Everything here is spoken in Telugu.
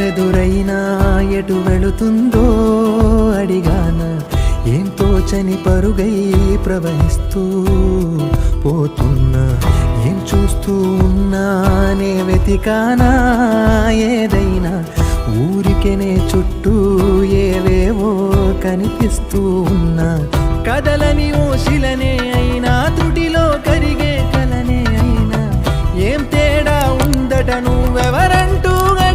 దారెదురైనా ఎటు వెళుతుందో అడిగాన ఏం తోచని పరుగై ప్రవహిస్తూ పోతున్నా ఏం చూస్తూ ఉన్నానే వెతికానా ఏదైనా ఊరికెనే చుట్టూ ఏవేవో కనిపిస్తూ ఉన్నా